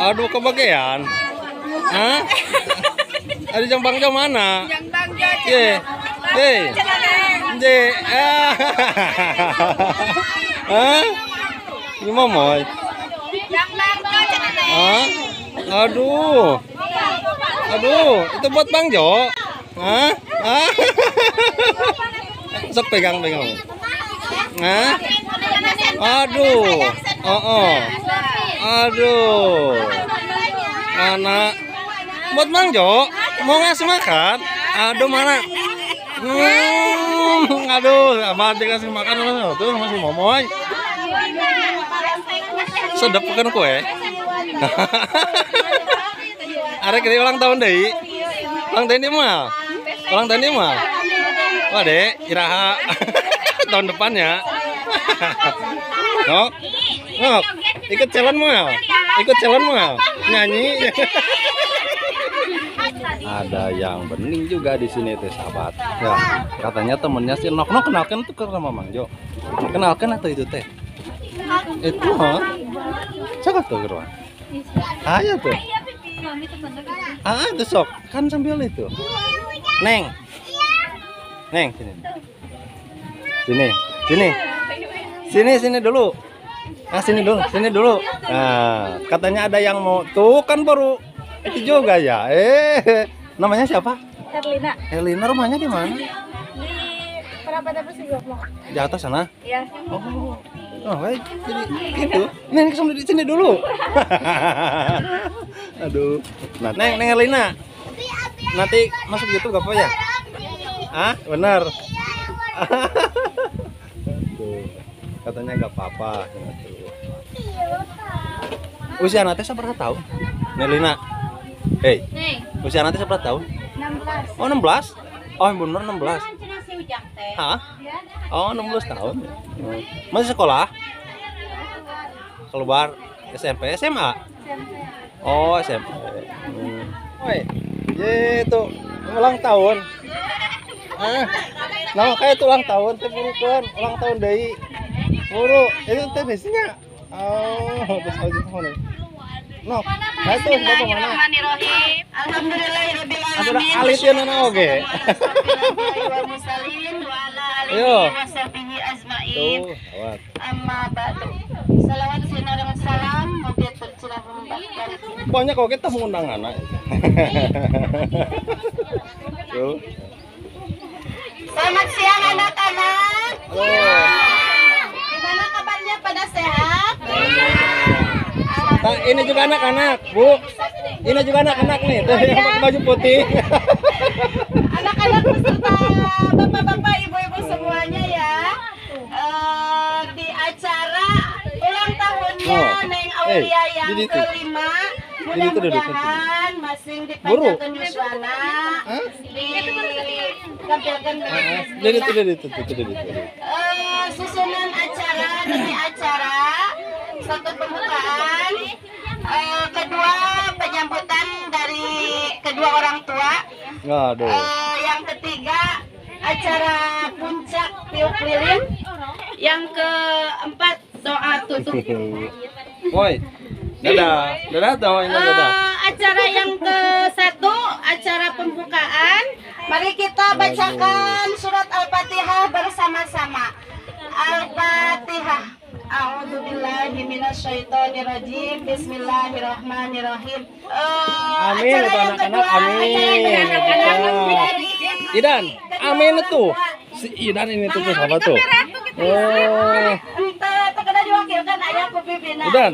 Aduh, kebagian. Hah? Ada jang bangjo mana? Yang bangga. Ye. Ye. Je. Hah? Gimana, Moy? Yang bangga cenah. Hah? Aduh. Aduh, itu buat Bang Jo. Hah? Hah? Sok pegang. Hah? Aduh. Aduh. Anak buat Bang Jo mau ngasih makan. Aduh, mana? Aduh, amat dikasih makan tuh masih momoy. Sedap bukan kue. Arek ini ulang tahun deh. Ulang tahun di mal. Ulang tahun di mal. Wah deh, iraha tahun depannya. Nok, ikut challenge mal. Nyanyi. Ada yang bening juga di sini teh sahabat. Ya, katanya temennya si Nok kenalkan tuh ke sama Mang Jo. Kenalkan atau itu teh? Itu ha? Siapa tuh geruan? Ayo tuh. Itu sok kan sambil itu. Neng sini dulu. Sini dulu. Nah, katanya ada yang mau tuh kan baru itu juga ya. Namanya siapa? Herlina, rumahnya di mana? Di Perapatan Persigoplo. Di atas sana? Iya. Baik. Jadi gitu. Neng kesana di sini dulu. Aduh. Nah, Neng Herlina. Nanti masuk YouTube gak apa ya? Ah, benar. Tuh. Katanya gak apa-apa. Usia nanti seberapa tahun? Herlina. Hei. Usia nanti seberapa tahun? 16. Oh, 16? Oh, bener 16. Hah? Oh, 16 tahun. Masih sekolah? Keluar SMP, SMA? Oh, SMP. Woi, itu ulang tahun. Nah, kayak itu ulang tahun, teh burukan, ulang tahun deui. Buru, itu teh biasanya. Oh, terus aja tuh mana? No, itu bapak mana? Alhamdulillahirabbil Ada alamin. alit ya nana oge. Yo. Tuh, awat. Amma ba'du. Salawat sinarang salam mugia tercurah membahkan. Pokoknya kok kita mengundang anak. Tuh. Selamat siang anak-anak. Halo. Gimana kabarnya, pada sehat? Nah, ini juga anak-anak, Bu. Ini juga anak-anak nih, tuh yang pakai baju putih. Anak-anak beserta bapak-bapak, ibu-ibu semuanya ya. Di acara ulang tahunnya Neng Aulia yang kelima, mudah-mudahan masing dipanjatkan yuswana, ditampilkan susunan acara demi acara. Satu pembukaan, kedua penyambutan dari kedua orang tua. Aduh. Yang ketiga acara puncak tiup lilin. Yang keempat doa tutup. Woi, dadah tahu ini dadah. Acara yang ke-1 acara pembukaan. Mari kita bacakan surat Al-Fatihah bersama-sama. Al-Fatihah. A'udzubillahi minasyaitonirrajim. Bismillahirrahmanirrahim. Amin itu anak-anak, amin. Idan, amin itu. Si Idan ini tuh siapa tuh? Oh. Entah terkena diwakilkan ayah pemimpin. Idan.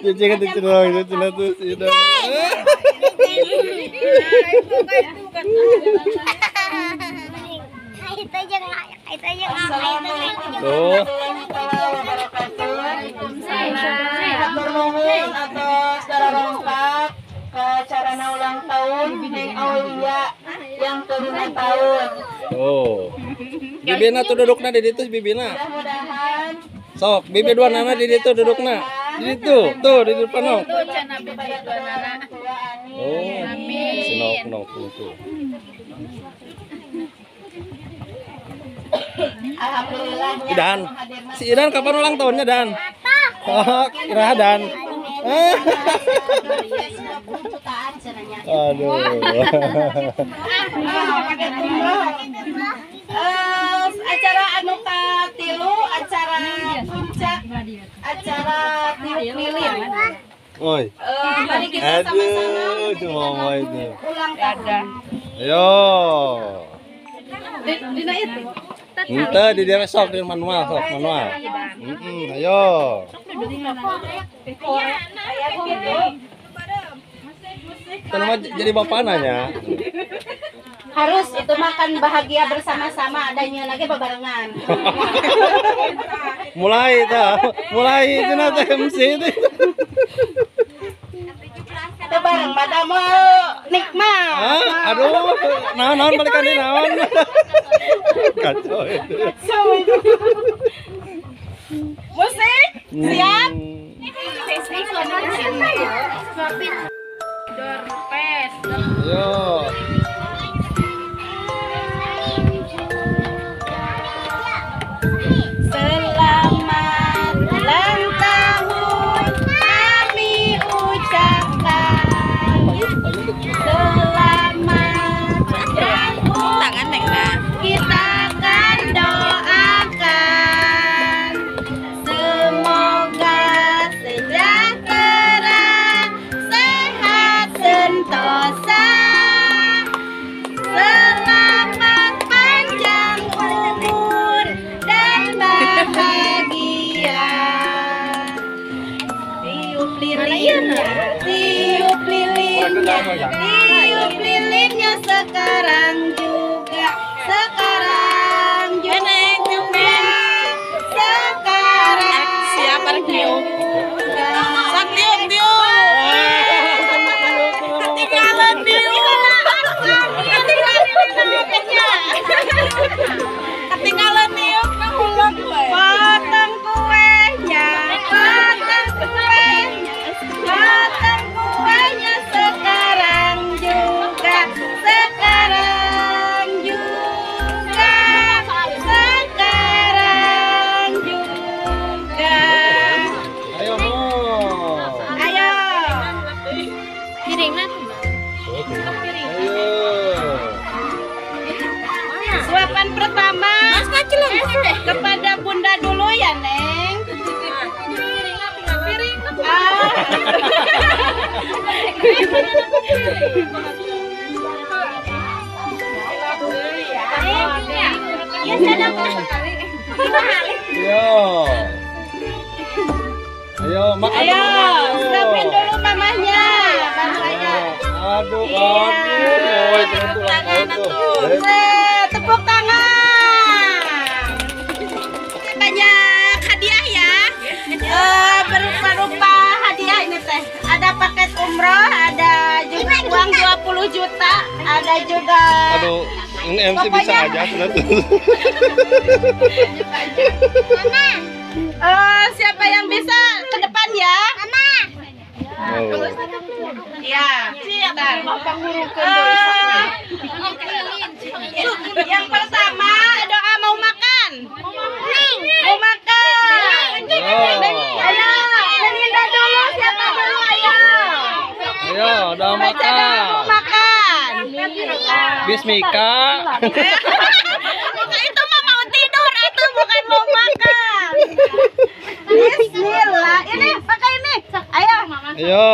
Jadi kan dicerong itu tuh si Idan. Tuh. Bernuhun atas secara lengkap ke acara ulang tahun Neng Aulia yang ke-5 tahun. Oh. Bibina tuh dudukna di situ bibina. Mudah-mudahan Sok, bibi dua nana di situ dudukna. Di situ, tuh di depan no. Oh. Amin. Sinok tuh. Alhamdulillah. Idan, si Idan kapan ulang tahunnya Dan? Oh, Iraha Dan. Aduh. Acara anu katilu, acara puncak, acara tiup lilin. Woi. Mari kita sama-sama Aduh, cuma mau itu. ulang tahun. Ayo. Dina itu. Ente di dia sok di manual, sok manual. Ayo. Kenapa jadi bapak nanya? Harus itu makan bahagia bersama-sama, adanya lagi babarengan. Mulai itu nanti MC itu. Itu bareng pada mau nikmat. Hah? Aduh, naon balikan di naon. Kacau itu. Musik, siap? Yo. Selamat ulang tahun kami ucapkan. Selamat tangan kita akan doakan. Semoga sejahtera, sehat sentosa. Selamat panjang umur dan bahagia. Tiup lilinnya, tiup lilinnya, tiup lilinnya sekarang juga, sekarang juga, sekarang siapa tiup? Sak tiup tiup. Ketinggalan tiup. Ketinggalan tiup kehulang potong kuenya, potong kuenya, potong kuenya sekarang juga, sekarang juga, sekarang juga. Ayo mo. Ayo. Piringnya Ayo. Suapan pertama kepada Bunda dulu ya, Neng. Ayo. Ayo, makan Ayo, dulu. siapin dulu mamahnya. Baru aja. Aduh, Iya. Woi, tepuk tangan tuh. Tepuk tangan. Banyak hadiah ya. Berupa hadiah ini teh. Ada paket umroh, ada juga uang 20 juta, ada juga. Aduh, ini MC bisa aja sebenarnya. Siapa yang bisa ke depan ya? Mama. Oh. Ya, silakan. Yang pertama doa mau makan. Mau makan. Ayo, Melinda dulu. Siapa dulu? Ayo. Ayo, udah Baca doa mau makan. makan. Bismika. Itu mah mau tidur, itu bukan mau makan. Bismillah. Ini pakai ini. Ayo. Ayo.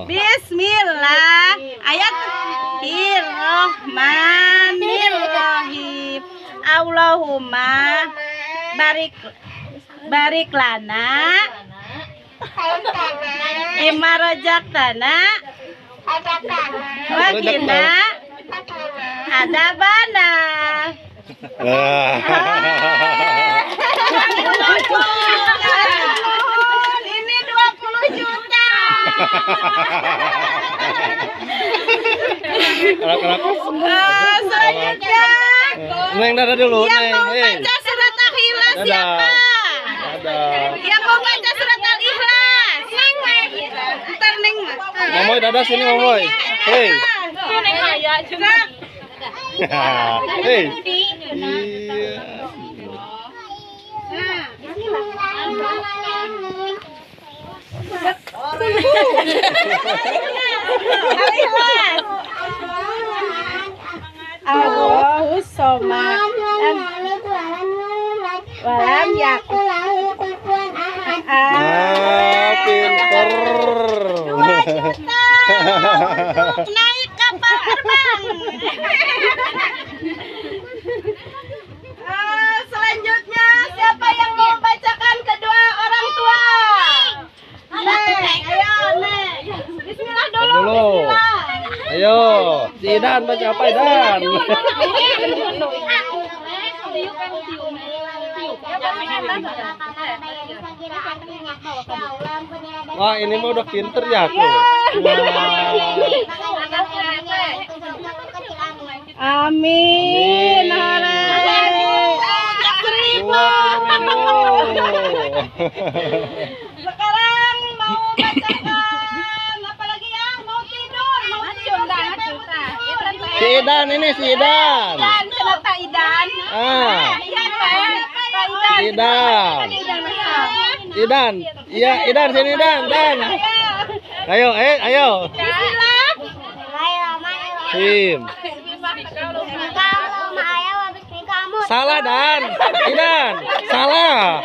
Bismillah. Bismillahirrahmanirrahim. Allahumma barik lana bima rojaktana wa qina adabana. Ini 20 juta. Anak-anak. Selanjutnya Neng dadah dulu, yang Neng. mau Hei. baca surat Al-Ikhlas Dadah. siapa? Dadah. Yang mau baca surat Al-Ikhlas? Ntar Neng mah. Mamoy dadah sini, Mamoy. Hei. Neng Maya juga. Hei. Iya. Allahus somad walam yakun Pinter. 2 juta naik kapal terbang. Selanjutnya siapa yang mau membacakan kedua orang tua? Ayo, Bismillah dulu. Ayo, si Idan baca apa Idan? Wah, ini mah udah pinter ya aku. Amin. Sekarang mau bacakan apa lagi ya? Mau tidur, mau tidur. Si Idan ini si Idan. Kenapa Idan? Idan. Idan. Iya, Idan sini Idan, Dan. Ayo, ayo. Sim. Salah Dan. Idan. Salah.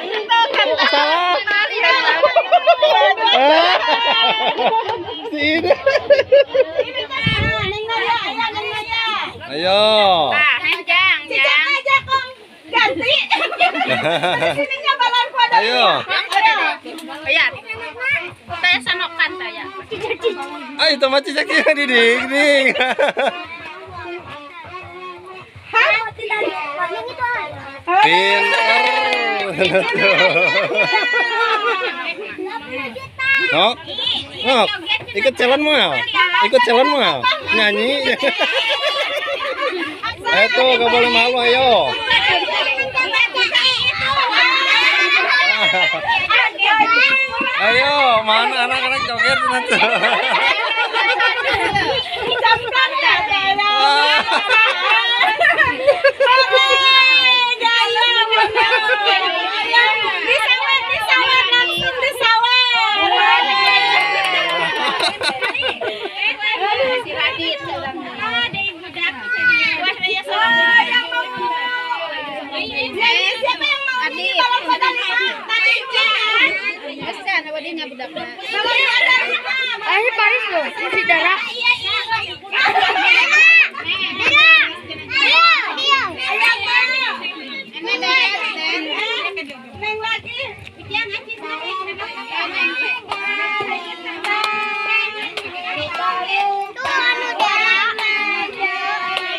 Salah. Si Idan. Ayo. Cicak aja kong ganti. Sininya balon pada. Ayo. Saya sanokan saya. Ayo itu mah cicaknya diding. Pinter. Nok, nok, ikut challenge mau? Ikut challenge mau? Nyanyi. Itu gak boleh malu, ayo. Ayo, mana anak-anak joget nanti. Siapa yang mau ini balon padanya? Tadi Paris loh, masih darah.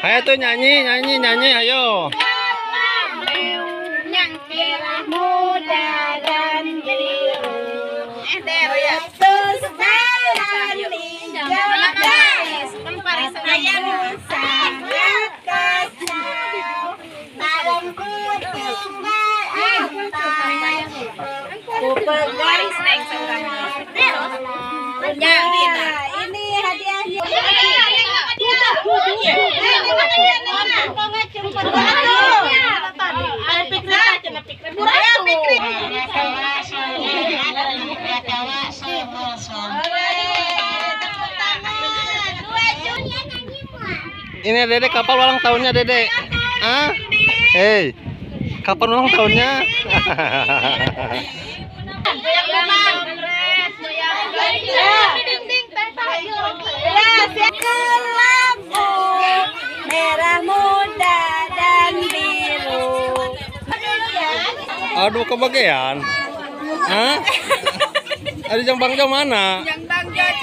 Ayo tuh nyanyi, ayo. Muda dan biru, terus jalan ninja sangat kacau, badanku tinggal atas, ku pegang ini hadiahnya. Ini Dede kapan ulang tahunnya Dede? Ah? Hei, kapan ulang tahunnya? Merah muda dan biru. Aduh, kebagian. Hah? Ada Jang Bangjo mana? Yang bangga.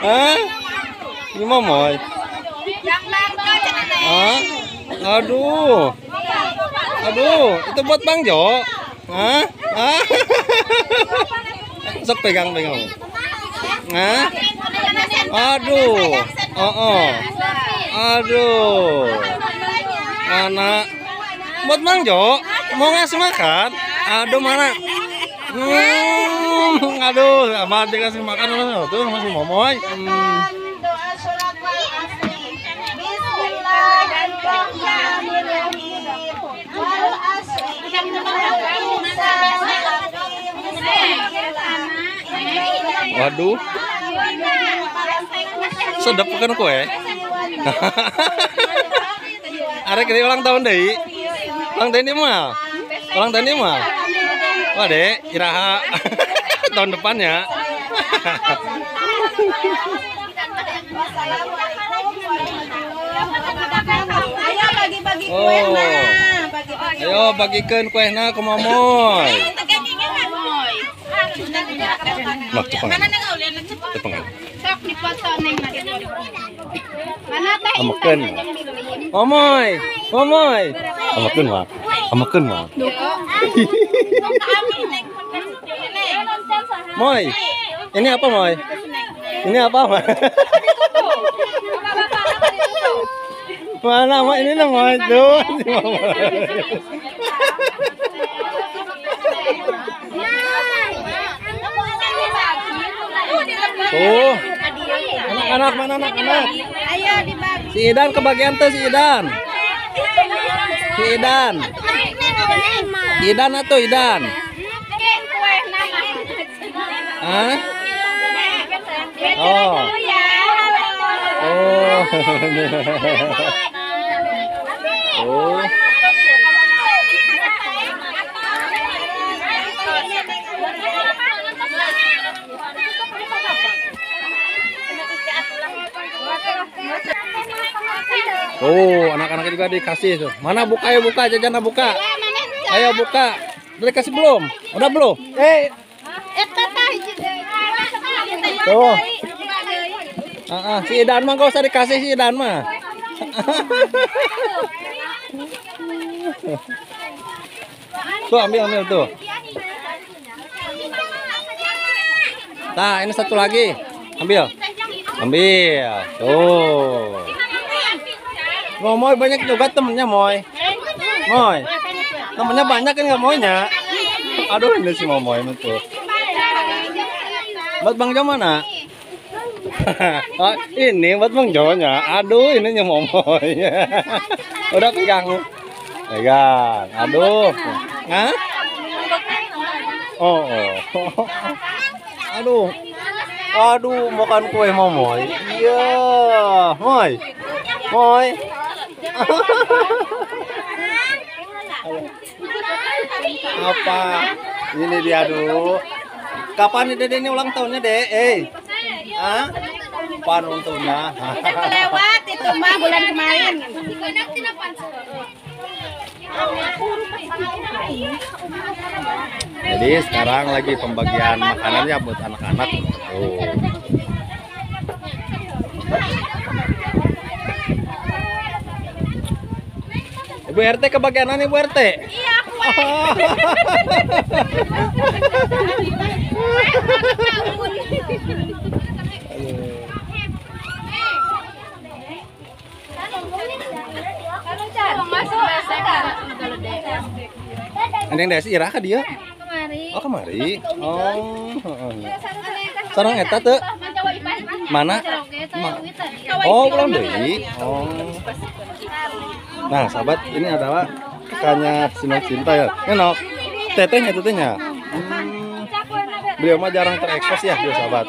Hah? Ini momoy. Yang bangga. Hah? Aduh. Itu buat Bang Jo. Hah? Sok pegang. Hah? Aduh. Aduh. Anak. Buat Bang Jo. Mau ngasih makan? Aduh, mana? Aduh, abah dikasih makan tuh masih momoy. Doa sholat wal asri. Bismillahirrahmanirrahim. Wal asri. Waduh. Sedap bukan kue. Arek ini ulang tahun deh. Ulang tahun ini mah. Ulang tahun ini mah. Wah deh, iraha tahun depannya. Ayo bagi-bagi kue nah. Ayo bagikan kuehna ke Momoy. Loh, cepengan. Cepengan. Sok dipoto neng lagi. Mana teh? Amakeun. Momoy, Momoy. Amakeun mah. Amakeun mah. Moy. Ini apa, Moy? Ini apa, Moy? Mana, Moy? Ini lah, Moy. Tuh. Tuh. Anak-anak mana anak-anak? Ayo dibagi. Si Idan kebagian tuh si Idan. Si Idan. Idan atau Idan? Hah? Oh. Oh. Oh. Oh, anak-anak juga dikasih tuh. Mana buka ya buka, Jajana buka. Ayo buka. Udah dikasih belum? Udah belum? Tuh. Si Idan mah gak usah dikasih si Idan mah. Tuh ambil tuh. Nah, ini satu lagi. Ambil. Tuh. Moy banyak juga temennya Moy. Temennya banyak kan nggak Moynya. Aduh ini si Moy tuh. Buat Bang Jo mana? Oh, ini buat Bang Jo-nya. Aduh ini Moy. Udah pegang. Aduh. Hah? Oh. Aduh makan kue Moy. Iya, Moy. Apa? Ini dia dulu. Kapan Dede ini ulang tahunnya, Dek? Hah? Kapan ulang tahunnya? Lewat itu mah bulan kemarin. Jadi sekarang lagi pembagian makanannya buat anak-anak. Oh. Ibu RT kebagianan Ibu RT. Iya. Neng Desi irah ka dia? Kemari. Oh kemari. Oh. Sarang eta teu? Mana? Oh belum deui. Oh. Nah sahabat ini adalah kakaknya Sinok Cinta ya. Nenok. Tetehnya tetehnya. Beliau mah jarang terekspos ya dia sahabat.